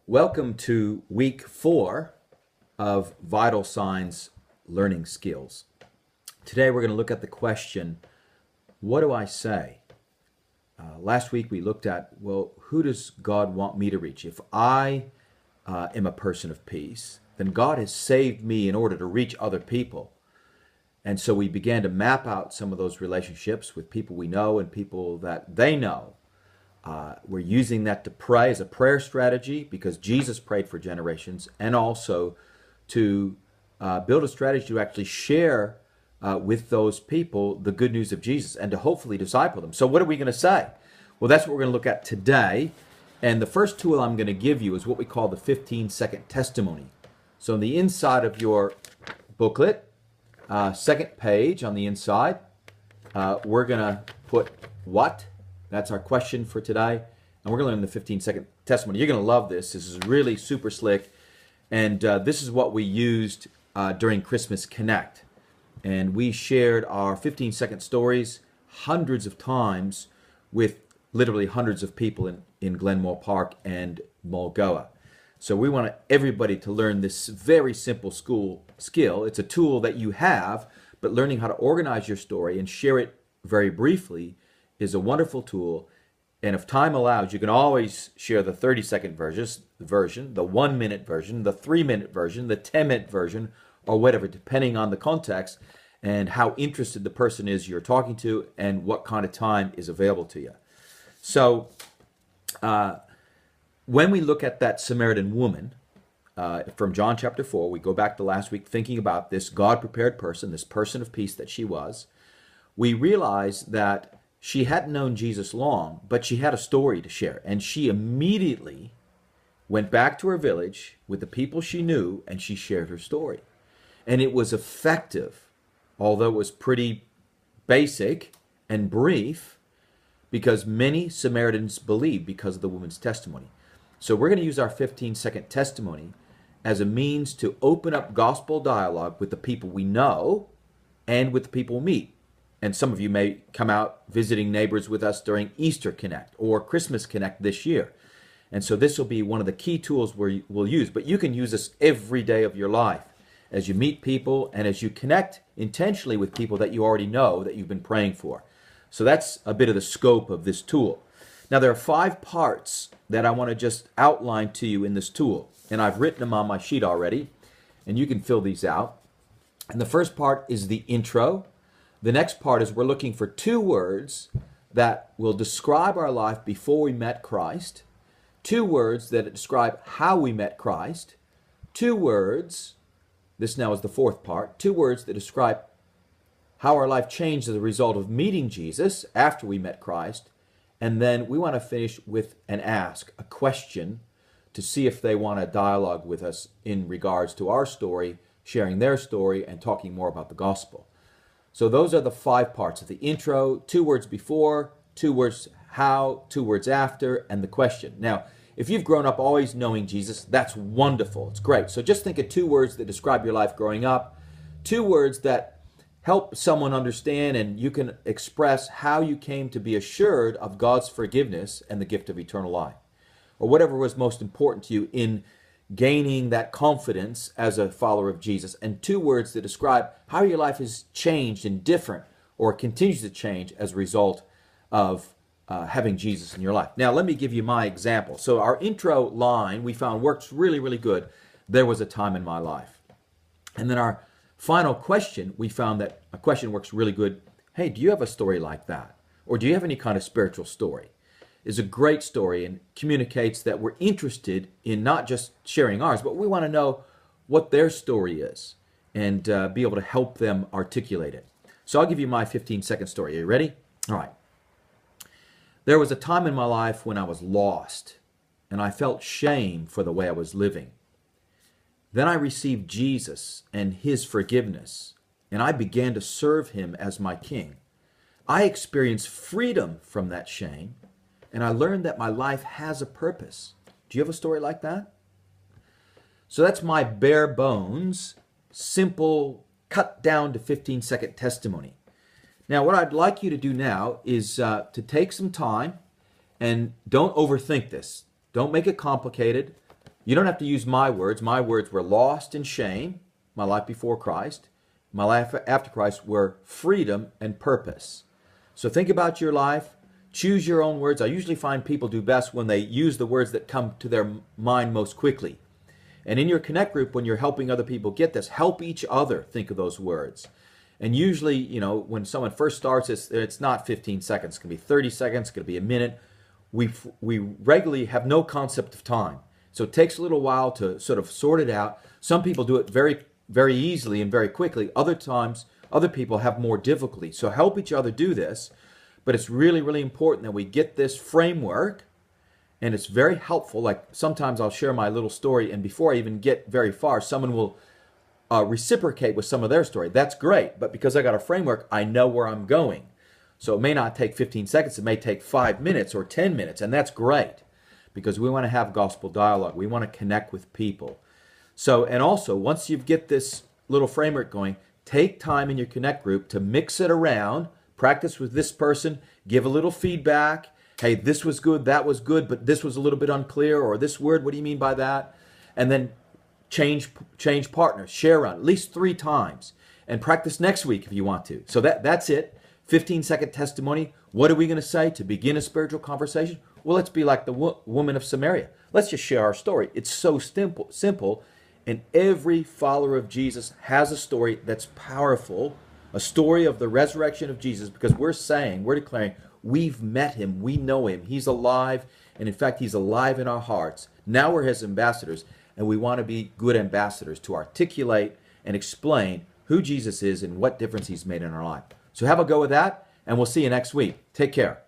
Welcome to week 4 of Vital Signs Learning Skills. Today we're going to look at the question, what do I say? Last week we looked at, well, who does God want me to reach? If I am a person of peace, then God has saved me in order to reach other people. And so we began to map out some of those relationships with people we know and people that they know. We're using that to pray as a prayer strategy because Jesus prayed for generations, and also to build a strategy to actually share with those people the good news of Jesus and to hopefully disciple them. So what are we going to say? Well, that's what we're going to look at today. And the first tool I'm going to give you is what we call the 15-second testimony. So on the inside of your booklet, second page on the inside, we're going to put what? That's our question for today. And we're going to learn the 15-second testimony. You're going to love this. This is really super slick. And this is what we used during Christmas Connect. And we shared our 15-second stories hundreds of times with literally hundreds of people in Glenmore Park and Mulgoa. So we want everybody to learn this very simple skill. It's a tool that you have, but learning how to organize your story and share it very briefly is a wonderful tool. And if time allows, you can always share the 30-second version, the 1-minute version, the 3-minute version, the 10-minute version, or whatever, depending on the context and how interested the person is you're talking to and what kind of time is available to you. So when we look at that Samaritan woman from John chapter 4, we go back to last week thinking about this God-prepared person, this person of peace that she was. We realize that she hadn't known Jesus long, but she had a story to share. And she immediately went back to her village with the people she knew, and she shared her story. And it was effective, although it was pretty basic and brief, because many Samaritans believed because of the woman's testimony. So we're going to use our 15-second testimony as a means to open up gospel dialogue with the people we know and with the people we meet. And some of you may come out visiting neighbors with us during Easter Connect or Christmas Connect this year. And so this will be one of the key tools we'll use. But you can use this every day of your life as you meet people and as you connect intentionally with people that you already know that you've been praying for. So that's a bit of the scope of this tool. Now there are 5 parts that I want to just outline to you in this tool. And I've written them on my sheet already. And you can fill these out. And the first part is the intro. The next part is we're looking for 2 words that will describe our life before we met Christ, 2 words that describe how we met Christ, 2 words, this now is the 4th part, 2 words that describe how our life changed as a result of meeting Jesus after we met Christ, and then we want to finish with an ask, a question, to see if they want to dialogue with us in regards to our story, sharing their story, and talking more about the gospel. So those are the 5 parts of the intro: 2 words before, 2 words how, 2 words after, and the question. Now, if you've grown up always knowing Jesus, that's wonderful. It's great. So just think of 2 words that describe your life growing up, 2 words that help someone understand and you can express how you came to be assured of God's forgiveness and the gift of eternal life, or whatever was most important to you in gaining that confidence as a follower of Jesus, and 2 words that describe how your life has changed and different or continues to change as a result of having Jesus in your life. Now, let me give you my example. So our intro line we found works really, really good. There was a time in my life. And then our final question, we found that a question works really good. Hey, do you have a story like that? Or do you have any kind of spiritual story? Is a great story and communicates that we're interested in not just sharing ours, but we want to know what their story is and be able to help them articulate it. So I'll give you my 15-second story. Are you ready? All right. There was a time in my life when I was lost and I felt shame for the way I was living. Then I received Jesus and his forgiveness, and I began to serve him as my king. I experienced freedom from that shame, and I learned that my life has a purpose. Do you have a story like that? So that's my bare bones, simple, cut down to 15-second testimony. Now, what I'd like you to do now is to take some time and don't overthink this. Don't make it complicated. You don't have to use my words. My words were lost in shame, my life before Christ. My life after Christ were freedom and purpose. So think about your life. Choose your own words. I usually find people do best when they use the words that come to their mind most quickly. And in your Connect group, when you're helping other people get this, help each other think of those words. And usually, when someone first starts, it's not 15 seconds. It can be 30 seconds. It could be a minute. We regularly have no concept of time. So it takes a little while to sort of sort it out. Some people do it very, very easily and very quickly. Other times, other people have more difficulty. So help each other do this. But it's really, really important that we get this framework. And it's very helpful. Like sometimes I'll share my little story, and before I even get very far, someone will reciprocate with some of their story. That's great. But because I got a framework, I know where I'm going. So it may not take 15 seconds. It may take 5 minutes or 10 minutes. And that's great because we want to have gospel dialogue. We want to connect with people. So, and also, once you get this little framework going, take time in your Connect group to mix it around, practice with this person, give a little feedback. Hey, this was good, that was good, but this was a little bit unclear, or this word, what do you mean by that? And then change partners, share around at least 3 times, and practice next week if you want to. So that's it. 15-second testimony. What are we going to say to begin a spiritual conversation? Well, let's be like the woman of Samaria. Let's just share our story. It's so simple, and every follower of Jesus has a story that's powerful, a story of the resurrection of Jesus, because we're declaring, we've met him, we know him, he's alive, and in fact, he's alive in our hearts. Now we're his ambassadors, and we want to be good ambassadors to articulate and explain who Jesus is and what difference he's made in our life. So have a go with that, and we'll see you next week. Take care.